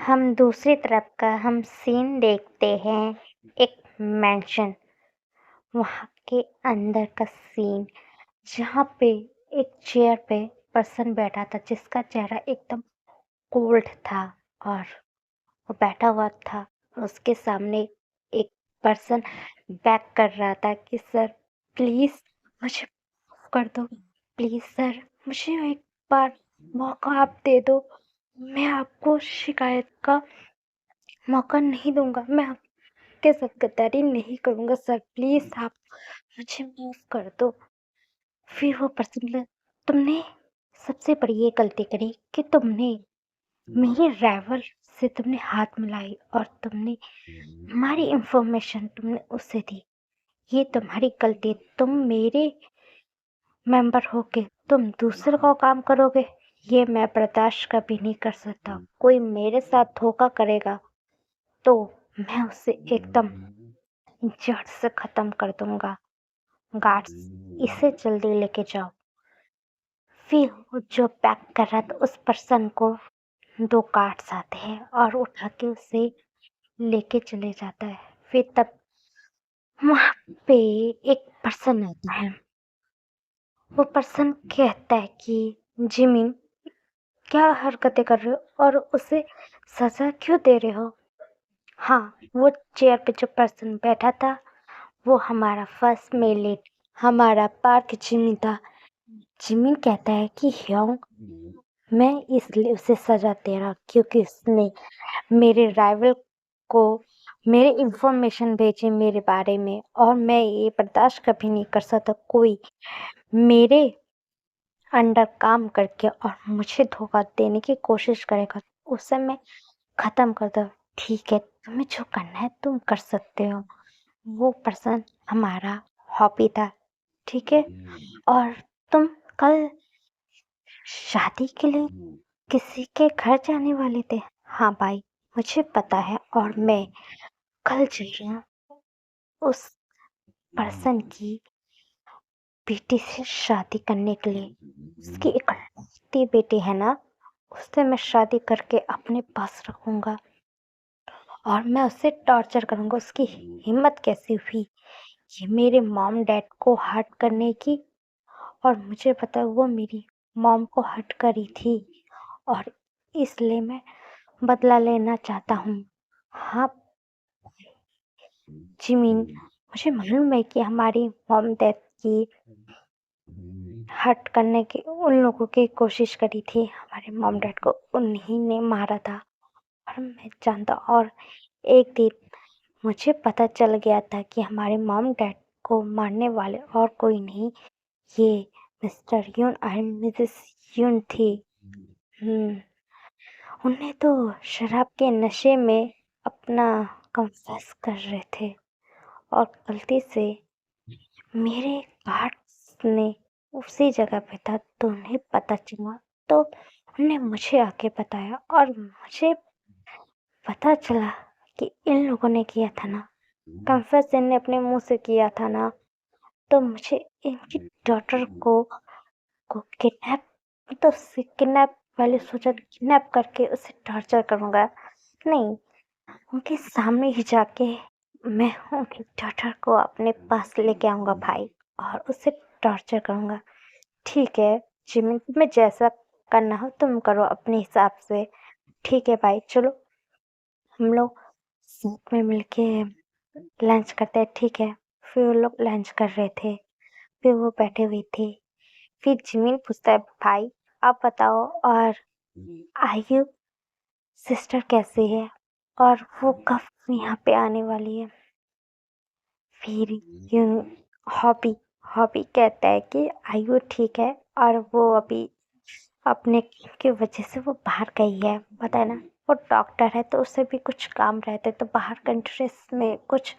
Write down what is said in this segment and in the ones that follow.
हम दूसरी तरफ का हम सीन देखते हैं एक मैंशन, वहाँ के अंदर का सीन जहाँ पे एक चेयर पे पर्सन बैठा था जिसका चेहरा एकदम कोल्ड था और वो बैठा हुआ था। उसके सामने एक पर्सन बैक कर रहा था कि सर प्लीज मुझे माफ कर दो, प्लीज सर मुझे एक बार मौका आप दे दो, मैं आपको शिकायत का मौका नहीं दूंगा, मैं आपके साथ गद्दारी नहीं करूंगा सर, प्लीज आप मुझे माफ कर दो। फिर वो पर्सन बोला, तुमने सबसे बड़ी ये गलती करी कि तुमने मेरे राइवल से तुमने हाथ मिलाई और तुमने हमारी इंफॉर्मेशन तुमने उससे दी। ये तुम्हारी गलती, तुम मेरे मेंबर होके तुम दूसरे को काम करोगे, ये मैं बर्दाश्त कभी नहीं कर सकता। कोई मेरे साथ धोखा करेगा तो मैं उसे एकदम जड़ से खत्म कर दूंगा। गार्ड्स, इसे जल्दी लेके जाओ। फिर वो जो पैक कर रहा था उस पर्सन को दो गार्ड्स आते हैं और उठा के उसे लेके चले जाता है। फिर तब वहाँ पे एक पर्सन आता है। वो पर्सन कहता है कि जिमिन क्या हरकतें कर रहे हो और उसे सजा क्यों दे रहे हो। हाँ, वो चेयर पे जो पर्सन बैठा था वो हमारा फर्स्ट मेल लीड, हमारा पार्क जिमिन था। जिमिन कहता है कि ह्योंग, मैं इसलिए उसे सजा दे रहा क्योंकि उसने मेरे राइवल को मेरे इंफॉर्मेशन भेजी मेरे बारे में, और मैं ये बर्दाश्त कभी नहीं कर सकता कोई मेरे अंडर काम करके और मुझे धोखा देने की कोशिश करेगा, उसे मैं खत्म कर दो। ठीक है, तुम्हें जो करना है तुम कर सकते हो। वो पर्सन हमारा हॉबी था, ठीक है। और तुम कल शादी के लिए किसी के घर जाने वाले थे। हाँ भाई, मुझे पता है और मैं कल जा रही हूँ उस पर्सन की बेटी से शादी करने के लिए। उसकी इकलौती बेटी है ना, उससे मैं शादी करके अपने पास रखूंगा और मैं उससे टॉर्चर करूंगा। उसकी हिम्मत कैसी हुई ये मेरे मॉम डैड को हर्ट करने की, और मुझे पता है वो मेरी मॉम को हर्ट करी थी और इसलिए मैं बदला लेना चाहता हूँ। हाँ जिमिन, मुझे मालूम है कि हमारी मॉम डैड की हर्ट करने की उन लोगों की कोशिश करी थी, हमारे मॉम डैड को उन्हीं ने मारा था और मैं जानता। और एक दिन मुझे पता चल गया था कि हमारे मॉम डैड को मारने वाले और कोई नहीं, ये मिस्टर यून एंड मिसेस यून थी। उन्हें तो शराब के नशे में अपना कन्फेस कर रहे थे और गलती से मेरे गार्ड्स ने उसी जगह पे था तो उन्हें पता चला, तो उन्होंने मुझे आके बताया और मुझे पता चला कि इन लोगों ने किया था ना, कन्फेस इनने अपने मुंह से किया था ना, तो मुझे इनकी डॉटर को किडनैप, तो उससे किडनैप पहले सोचा किडनैप करके उसे टॉर्चर करूंगा। नहीं, उनके सामने ही जाके मैं उनकी डॉटर को अपने पास लेके आऊंगा भाई और उसे टॉर्चर करूंगा। ठीक है जिमिन, तुम्हें जैसा करना हो तुम करो अपने हिसाब से। ठीक है भाई, चलो हम लोग साथ में मिलके लंच करते हैं, ठीक है। फिर वो लोग लंच कर रहे थे, फिर वो बैठे हुए थे। फिर जिमिन पूछता है, भाई आप बताओ और आयु सिस्टर कैसी है और वो कब यहाँ पे आने वाली है। फिर यूं हॉबी हॉबी कहता है कि आयु ठीक है और वो अभी अपने की वजह से वो बाहर गई है, पता है ना, वो डॉक्टर है तो उससे भी कुछ काम रहते तो बाहर कंट्रीज में कुछ।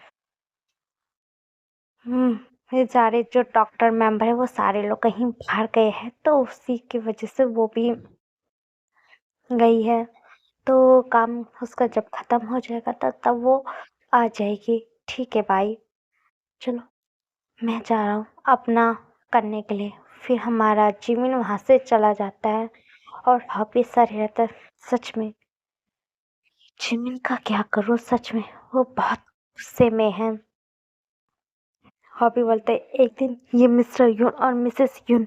ये सारे जो डॉक्टर मेंबर है वो सारे लोग कहीं बाहर गए हैं तो उसी की वजह से वो भी गई है। तो काम उसका जब खत्म हो जाएगा तब वो आ जाएगी। ठीक है भाई, चलो मैं जा रहा हूँ अपना करने के लिए। फिर हमारा जिमिन वहाँ से चला जाता है और वापिस सा रहता है। सच में जिमिन का क्या करूँ सच में, वो बहुत गुस्से में है। हॉबी बोलते एक दिन ये मिस्टर यून और मिसेस यून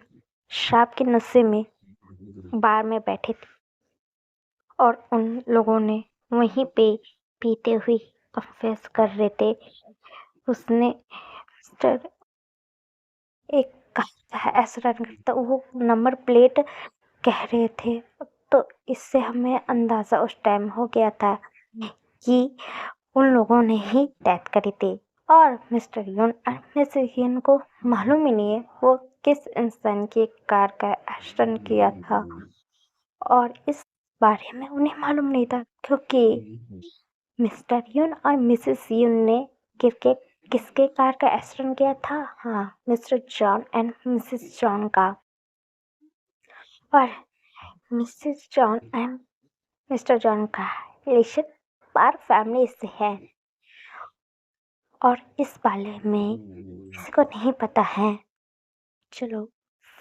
शराब के नशे में बार में बैठे थे और उन लोगों ने वहीं पे पीते हुए कन्फेस कर रहे थे। उसने मिस्टर एक कहा है ऐसा रन करता, वो नंबर प्लेट कह रहे थे। तो इससे हमें अंदाजा उस टाइम हो गया था कि उन लोगों ने ही डेथ करी थी और मिस्टर यून और मिसेस यून को मालूम ही नहीं है वो किस इंसान की कार का एक्सीडेंट किया था और इस बारे में उन्हें मालूम नहीं था क्योंकि मिस्टर यून और मिसेस यून ने क्रिकेट किसके कार का एक्सीडेंट किया था? हाँ, mister John and Mrs John का। और Mrs John and mister John का रिलेशन पार फैमिली से है और इस बारे में किसी को नहीं पता है। चलो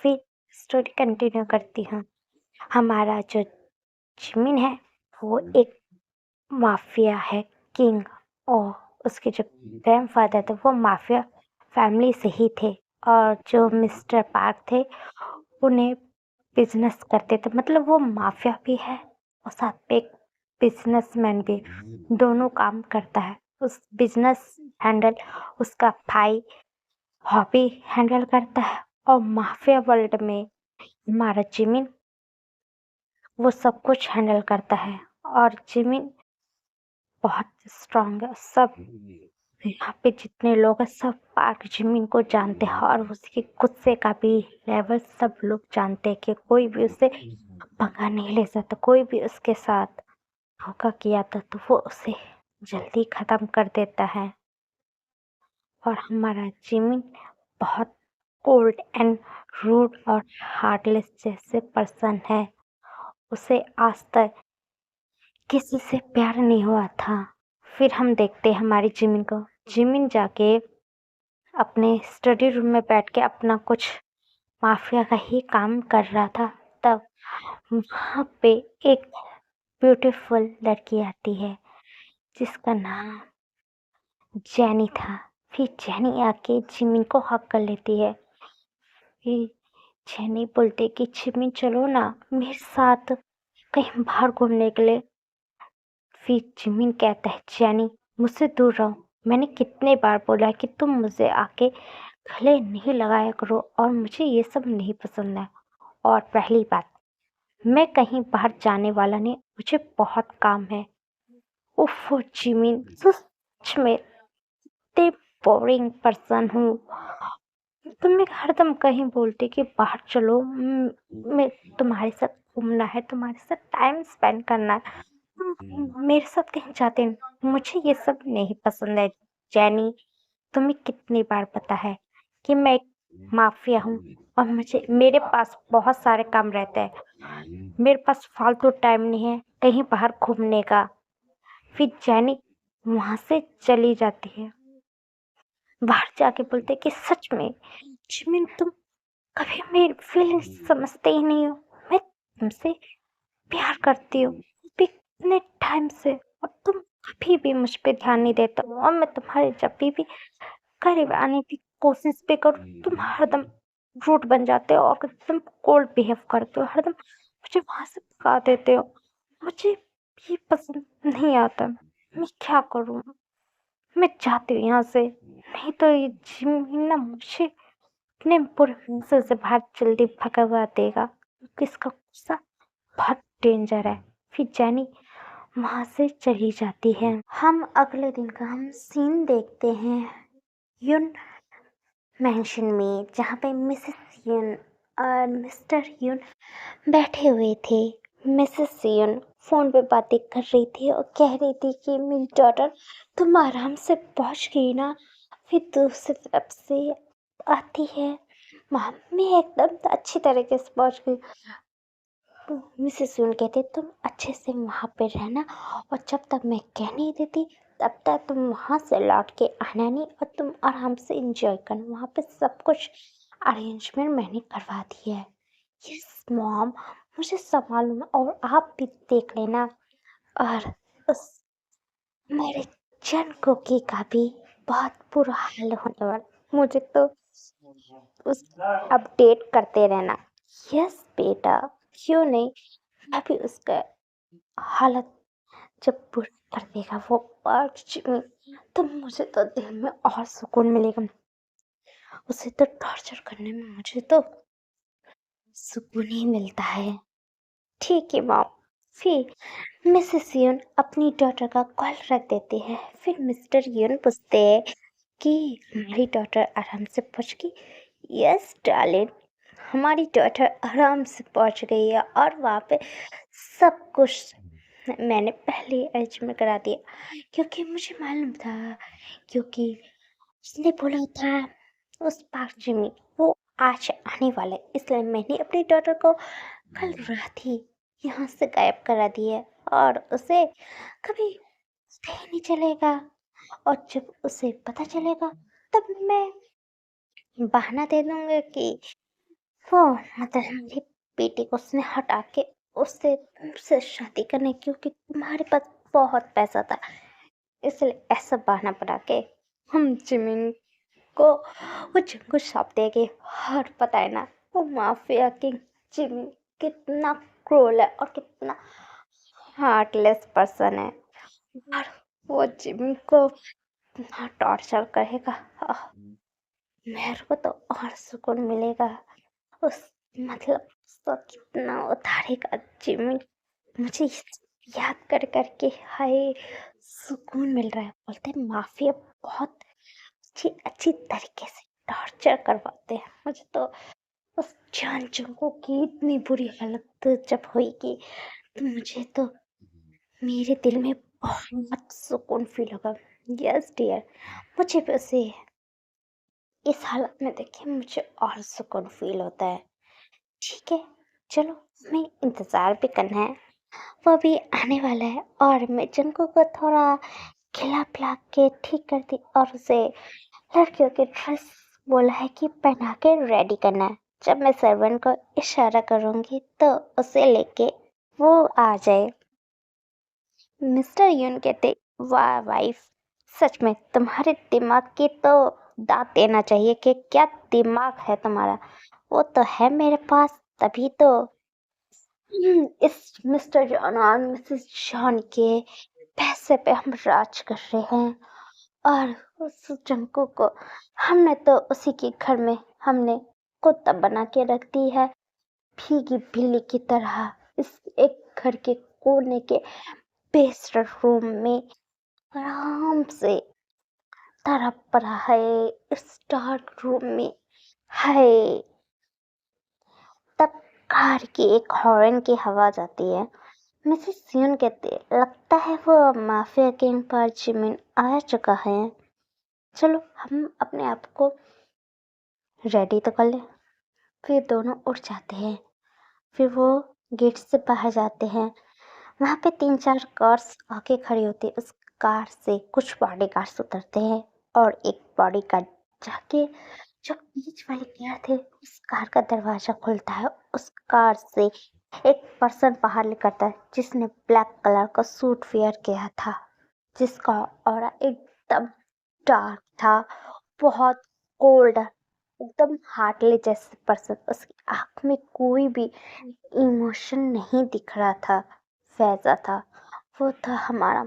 फिर स्टोरी कंटिन्यू करती हूँ। हमारा जो जिमिन है वो एक माफिया है किंग और उसके जो ग्रैंडफादर थे वो माफिया फैमिली से ही थे और जो मिस्टर पार्क थे उन्हें बिजनेस करते थे, मतलब वो माफिया भी है और साथ में एक बिजनेसमैन भी, दोनों काम करता है। उस बिजनेस हैंडल उसका भाई हॉबी हैंडल करता है और माफिया वर्ल्ड में हमारा जिमिन वो सब कुछ हैंडल करता है और जिमिन बहुत स्ट्रांग है। सब यहाँ पे जितने लोग हैं सब पार्क जिमिन को जानते हैं और उसके गुस्से का भी लेवल सब लोग जानते हैं कि कोई भी उससे पंगा नहीं ले सकता। कोई भी उसके साथ धोखा किया था तो वो उसे जल्दी खत्म कर देता है। और हमारा जिमिन बहुत कोल्ड एंड रूड और हार्टलेस जैसे पर्सन है। उसे आज तक किसी से प्यार नहीं हुआ था। फिर हम देखते हमारी जिमिन को। जिमिन जाके अपने स्टडी रूम में बैठ के अपना कुछ माफिया का ही काम कर रहा था। तब वहाँ पे एक ब्यूटीफुल लड़की आती है जिसका नाम जैनी था। फिर जैनी आके जिमिन को हक कर लेती है। फिर जैनी बोलते कि जिमिन चलो ना मेरे साथ कहीं बाहर घूमने के लिए। फिर जिमिन कहता है जैनी मुझसे दूर रहो, मैंने कितने बार बोला कि तुम मुझे आके गले नहीं लगाया करो और मुझे ये सब नहीं पसंद है। और पहली बात, मैं कहीं बाहर जाने वाला नहीं, मुझे बहुत काम है। उफ जिमिन सच में इतने बोरिंग पर्सन हूँ। तुम हरदम कहीं बोलते कि बाहर चलो, मैं तुम्हारे साथ घूमना है, तुम्हारे साथ टाइम स्पेंड करना है, तुम मेरे साथ कहीं जाते नहीं। मुझे ये सब नहीं पसंद है। जैनी तुम्हें कितनी बार पता है कि मैं एक माफिया हूँ और मुझे मेरे पास बहुत सारे काम रहते हैं, मेरे पास फालतू टाइम नहीं है कहीं बाहर घूमने का। फिर जैनी वहां से चली जाती है। बाहर जाके बोलते कि सच में जिमिन तुम कभी मेरी फीलिंग्स समझते ही नहीं हो। मैं तुमसे प्यार करती हूँ भी इतने टाइम से और तुम कभी भी मुझ पे ध्यान नहीं देते हो और मैं तुम्हारे जब भी करीब आने की कोशिश भी करूँ तुम हरदम रूड बन जाते हो और तुम कोल्ड बिहेव करते हो, हरदम मुझे वहां से भगा देते हो। मुझे ये पसंद नहीं आता, मैं क्या करूँ? मैं चाहती हूँ यहाँ से, नहीं तो ये जिम ना मुझे अपने बुरे गुस्से से बाहर जल्दी भगवा देगा क्योंकि इसका गुस्सा बहुत डेंजर है। फिर जैनी वहां से चली जाती है। हम अगले दिन का हम सीन देखते हैं यून मैंशन में, जहाँ पे मिसेस यून और मिस्टर यून बैठे हुए थे। मिसेस यून फोन पे बातें कर रही थी और कह रही थी कि मेरी डॉटर तुम आराम से पहुंच गई ना। फिर दूसरी तरफ से आती है मम्मी एकदम अच्छी तरीके से पहुंच गई। तो मिसेस यून कहती तुम अच्छे से वहाँ पे रहना और जब तक मैं कह नहीं देती तब तक तुम वहाँ से लौट के आना नहीं और तुम आराम से इंजॉय करना, वहाँ पे सब कुछ अरेंजमेंट मैंने करवा दी है। यस मॉम, मुझे सब मालूम है और आप भी देख लेना। और उस मेरे जन का भी बहुत बुरा हाल होने वाला। मुझे तो उस अपडेट करते रहना। यस बेटा, क्यों नहीं, मैं भी उसका हालत जब बुरा कर देगा वो अर्ज में, तो मुझे तो दिल में और सुकून मिलेगा। उसे तो टॉर्चर करने में मुझे तो सुकून ही मिलता है। ठीक है मॉम। फिर मिसेस यून अपनी डॉटर का कॉल रख देती है। फिर मिस्टर यून पूछते हैं कि हमारी डॉटर आराम से पहुंच गई। यस डार्लिंग, हमारी डॉटर आराम से पहुंच गई है और वहाँ पे सब कुछ मैंने पहले अरेंजमेंट करा दिया, क्योंकि मुझे मालूम था, क्योंकि उसने बोला था उस पार्टी में वो आज आने वाला है, इसलिए मैंने अपनी डॉटर को कल रात ही यहाँ से गायब करा दिया है और उसे कभी पता ही नहीं चलेगा। और जब उसे पता चलेगा तब मैं बहाना दे दूंगा कि वो मतलब मेरी बेटी को उसने हटा के उससे तुमसे शादी करने, क्योंकि तुम्हारे पास बहुत पैसा था, इसलिए ऐसा बहाना बना के हम जिमिन को वो जिनको सौंप देगी। और पता है ना, वो माफिया किंग जिमी कितना क्रूर है और कितना हार्टलेस पर्सन है। और वो जिमी को इतना टॉर्चर करेगा, आह, मेरे को तो और सुकून मिलेगा। उस मतलब उसको कितना उतारेगा जिमी, मुझे याद कर करके हाय सुकून मिल रहा है। बोलते हैं माफिया बहुत अच्छी अच्छी तरीके से टॉर्चर करवाते हैं। मुझे तो उस जान चंको की इतनी बुरी हालत जब होगी तो मुझे तो मेरे दिल में बहुत सुकून फील होगा। यस डियर, मुझे भी उसे इस हालत में देखे मुझे और सुकून फील होता है। ठीक है, चलो हमें इंतज़ार भी करना है, वो भी आने वाला है। और मैं जंको को थोड़ा खिला पिला के ठीक कर दी और उसे लड़कियों के ड्रेस बोला है कि पहना के रेडी करना है। जब मैं सर्वेंट को इशारा करूंगी तो उसे लेके वो आ जाए। मिस्टर यून कहते, वाह वाइफ, सच में तुम्हारे दिमाग की तो दाद देना चाहिए कि क्या दिमाग है तुम्हारा। वो तो है मेरे पास, तभी तो इस मिस्टर जॉन और मिसेस जॉन के पैसे पे हम राज कर रहे हैं। और उस जंकू को हमने तो उसी के घर में हमने कुत्ता बना के रख दी है, भीगी बिल्ली की तरह। इस एक घर के कोने के बेस्टर रूम में आराम से तड़प रहा है। इस डार्क रूम में है। तब कार की एक हॉर्न की आवाज आती है। मिसेस यून कहती है, लगता है वो माफिया किंग पर जिमिन आ चुका है। चलो हम अपने आप को रेडी तो कर ले। फिर दोनों उठ जाते हैं। फिर वो गेट से बाहर जाते हैं। वहाँ पे 3-4 कार्स आके खड़ी होती है। उस कार से कुछ बॉडीगार्ड्स उतरते हैं और एक बॉडीगार्ड जाके जो बीच वाली कार थे उस कार का दरवाजा खुलता है। उस कार से एक पर्सन बाहर निकलता है जिसने ब्लैक कलर का सूट वेयर किया था, जिसका ऑरा एकदम डार्क था, बहुत कोल्ड, एकदम हार्टली जैसे पर्सन। उसकी आंख में कोई भी इमोशन नहीं दिख रहा था, वैसा था। वो था हमारा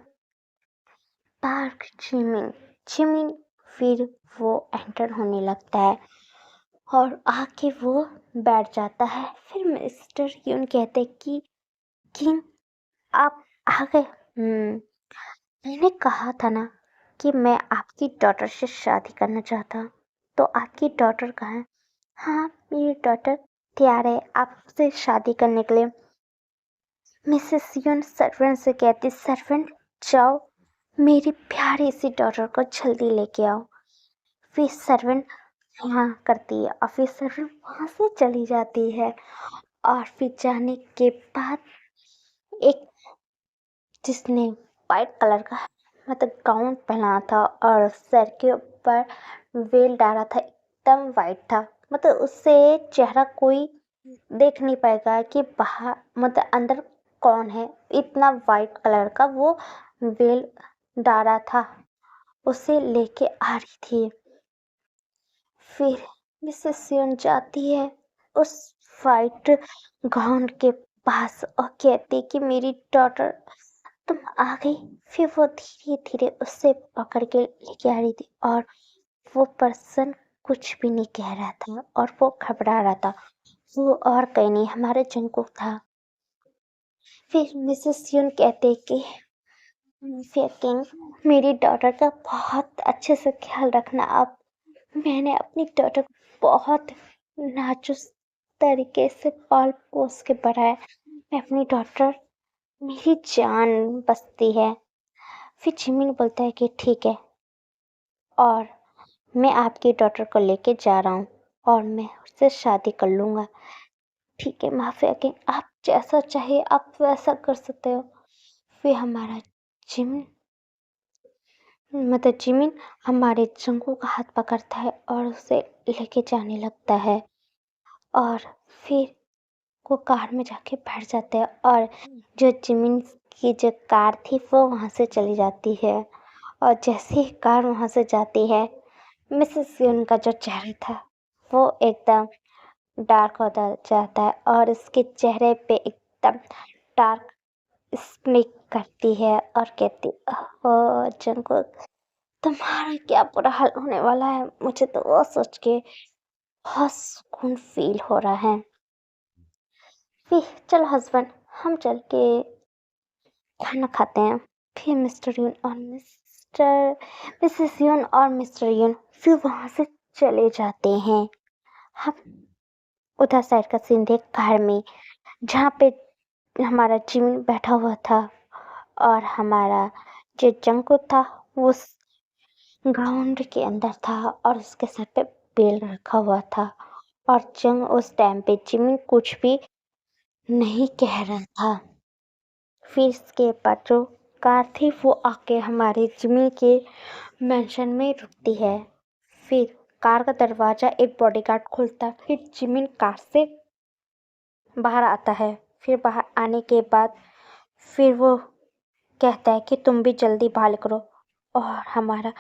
पार्क जिमिन। जिमिन फिर वो एंटर होने लगता है और आके वो बैठ जाता है। फिर मिस्टर यून कहते कि किंग आप आ गए। मैंने कहा था ना कि मैं आपकी डॉटर से शादी करना चाहता हूँ, तो आपकी डॉटर कहाँ है? हाँ, मेरी डॉटर तैयार है आपसे शादी करने के लिए। मिसेस यून सर्वेंट से कहती, सर्वेंट जाओ मेरी प्यारी सी डॉटर को जल्दी लेके आओ। फिर सर्वेंट हाँ करती है और फिर सर्वेंट वहाँ से चली जाती है। और फिर जाने के बाद एक जिसने वाइट कलर का मतलब गाउन पहना था और सर के ऊपर वेल डाला था, एकदम वाइट था, मतलब उससे चेहरा कोई देख नहीं पाएगा कि बाहर मतलब अंदर कौन है। इतना वाइट कलर का वो वेल डाला था उसे लेके आ रही थी। फिर मिसेस सियोन जाती है उस वाइट गाउन के पास और कहती कि मेरी डॉटर तुम आ गई। फिर वो धीरे धीरे उससे पकड़ के लेके आ रही थी और वो पर्सन कुछ भी नहीं कह रहा था और वो घबरा रहा था। वो और कहीं नहीं हमारे जंगकुक था। फिर मिसेस सियोन कहते कि किंग मेरी डॉटर का बहुत अच्छे से ख्याल रखना आप। मैंने अपनी डॉटर को बहुत नाजुक तरीके से पाल पोस के बढ़ाया। मैं अपनी डॉटर मेरी जान बसती है। फिर जिमिन बोलता है कि ठीक है और मैं आपकी डॉटर को लेके जा रहा हूँ और मैं उससे शादी कर लूँगा। ठीक है माफिया किंग आप जैसा चाहे आप वैसा कर सकते हो। फिर हमारा जिमिन जिमिन हमारे जंगू का हाथ पकड़ता है और उसे लेके जाने लगता है और फिर वो कार में जाके बैठ जाते हैं और जो जिमिन की जो कार थी वो वहाँ से चली जाती है। और जैसे ही कार वहाँ से जाती है मिसेस सियोन का जो चेहरा था वो एकदम डार्क होता जाता है और उसके चेहरे पे एकदम डार्क स्मिक करती है और कहती ओह जंगकुक तुम्हारा क्या बुरा हाल होने वाला है। मुझे तो वो सोच के बहुत सुकून फील हो रहा है। फिर चलो हस्बैंड हम चल के खाना खाते हैं। फिर मिस्टर यून और मिसेस यून और मिस्टर यून फिर वहां से चले जाते हैं। हम उधर साइड का सीन देख कार में जहाँ पे हमारा जिमिन बैठा हुआ था और हमारा जो जंकु था वो ग्राउंड के अंदर था और उसके सर पे बेल रखा हुआ था और जंग उस टाइम पे जिमिन कुछ भी नहीं कह रहा था। फिर इसके बाद जो कार थी वो आके हमारे जिमिन के मेंशन में रुकती है। फिर कार का दरवाजा एक बॉडीगार्ड खोलता है। फिर जिमिन कार से बाहर आता है। फिर बाहर आने के बाद फिर वो कहता है कि तुम भी जल्दी बाहर करो और हमारा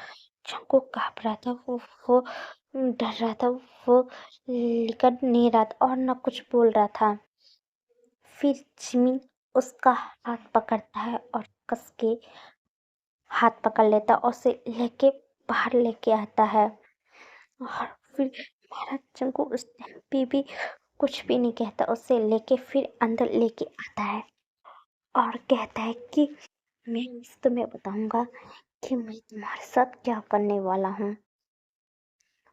जंको घबरा था वो डर रहा था। वो निकल नहीं रहा था और न कुछ बोल रहा था। फिर जिमिन उसका हाथ पकड़ता है और कस के हाथ पकड़ लेता और उसे लेके बाहर लेके आता है। और फिर हमारा जंको उस टाइम पे भी कुछ भी नहीं कहता उसे लेके फिर अंदर लेके आता है और कहता है कि मैं तुम्हें बताऊंगा कि मैं तुम्हारे साथ क्या करने वाला हूँ।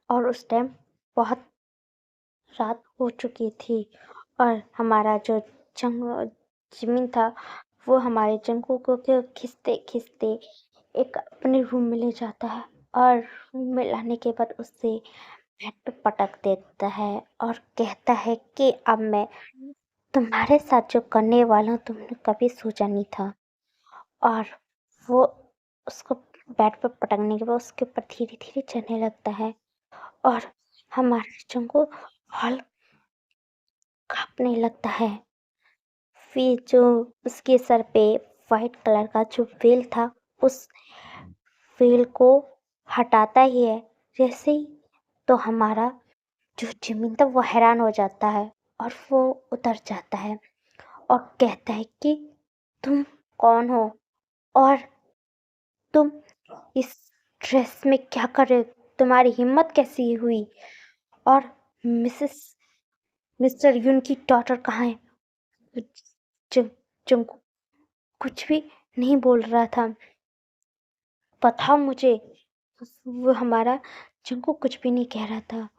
और उस टाइम बहुत रात हो चुकी थी और हमारा जो जिमिन था वो हमारे जंगू को खींचते खींचते एक अपने रूम में ले जाता है और रूम में लाने के बाद उससे बेड पे पटक देता है और कहता है कि अब मैं तुम्हारे साथ जो करने वाला हूँ तुमने कभी सोचा नहीं था। और वो उसको बेड पे पटकने के बाद उसके ऊपर धीरे धीरे चढ़ने लगता है और हमारे जंगू हॉल कांपने लगता है। फिर जो उसके सर पे वाइट कलर का जो वेल था उस वेल को हटाता ही है जैसे ही तो हमारा जो जिमिन था वो हैरान हो जाता है और वो उतर जाता है और कहता है कि तुम कौन हो और तुम इस ड्रेस में क्या कर रहे हो। तुम्हारी हिम्मत कैसी हुई और मिस्टर यून की डॉटर कहाँ है। जंगकुक कुछ भी नहीं बोल रहा था। बताओ मुझे। वो हमारा जंगकुक कुछ भी नहीं कह रहा था।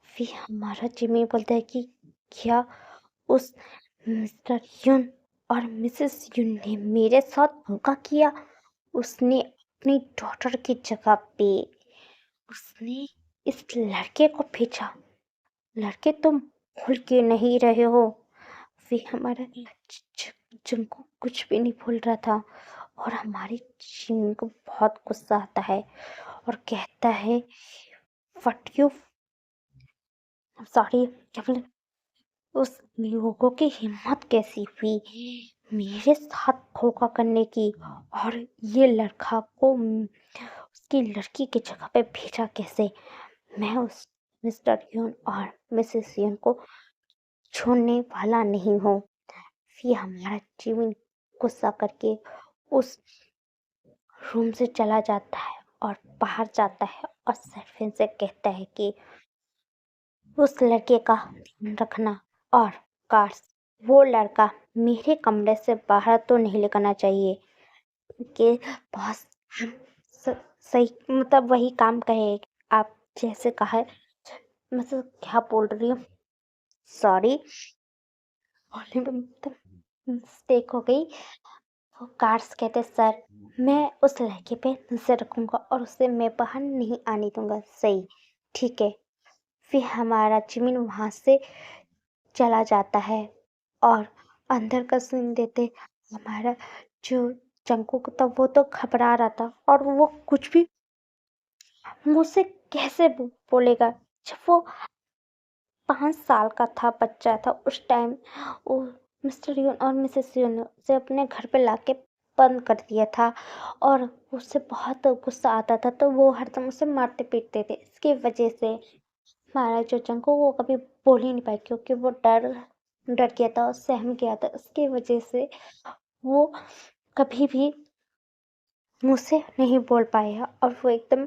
फिर हमारा जिमी बोलता है कि क्या उस मिस्टर यून और मिसेस यून ने मेरे साथ धोखा किया। उसने अपनी डॉटर की जगह पे उसने इस लड़के को भेजा। लड़के तुम भूल के नहीं रहे हो। फिर हमारा जंगकुक कुछ भी नहीं भूल रहा था और हमारी जिमी को बहुत गुस्सा आता है और कहता है व्हाट यू सॉरी क्या बोले उस लोगों की हिम्मत कैसी हुई मेरे साथ धोखा करने की और ये लड़का को उसकी लड़की की जगह पे भेजा कैसे। मैं उस मिस्टर यून और मिसेस यून को छोड़ने वाला नहीं हूँ। फिर हमारा जीवन गुस्सा करके उस रूम से चला जाता है और बाहर जाता है और सरफिन से कहता है कि उस लड़के का ध्यान रखना और काश वो लड़का मेरे कमरे से बाहर तो नहीं निकलना चाहिए कि बॉस हम सही मतलब वही काम कहे आप जैसे कहा है। मतलब क्या बोल रही हूँ, सॉरी, बोलने में मतलब मिस्टेक हो गई। वो गार्ड्स कहते सर मैं उस लड़के पे नजर रखूंगा और उसे मैं बाहर नहीं आने दूंगा। सही, ठीक है। फिर हमारा जिमिन वहां से चला जाता है और अंदर का सीन देते हमारा जो जंकुक था वो तो घबरा रहा था और वो कुछ भी मुझसे कैसे बोलेगा। जब वो 5 साल का था, बच्चा था उस टाइम, वो मिस्टर यून और मिसेस यून से अपने घर पे लाके बंद कर दिया था और उससे बहुत गुस्सा आता था तो वो हरदम उसे मारते पीटते थे। इसकी वजह से हमारा जो जंको वो कभी बोल ही नहीं पाई क्योंकि वो डर डर गया था और सहम गया था। उसकी वजह से वो कभी भी मुझसे नहीं बोल पाया और वो एकदम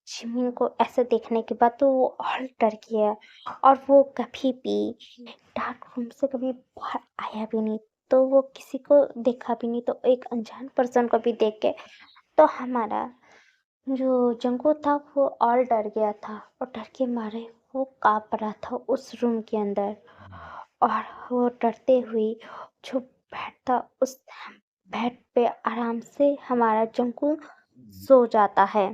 जिमिन को ऐसे देखने के बाद तो वो और डर गया और वो कभी भी डार्क रूम से कभी बाहर आया भी नहीं। तो वो किसी को देखा भी नहीं तो एक अनजान पर्सन को भी देख के तो हमारा जो जंगू था वो और डर गया था और डर के मारे वो कांप रहा था उस रूम के अंदर। और वो डरते हुए जो बेड था उस बेड पे आराम से हमारा जंगू सो जाता है।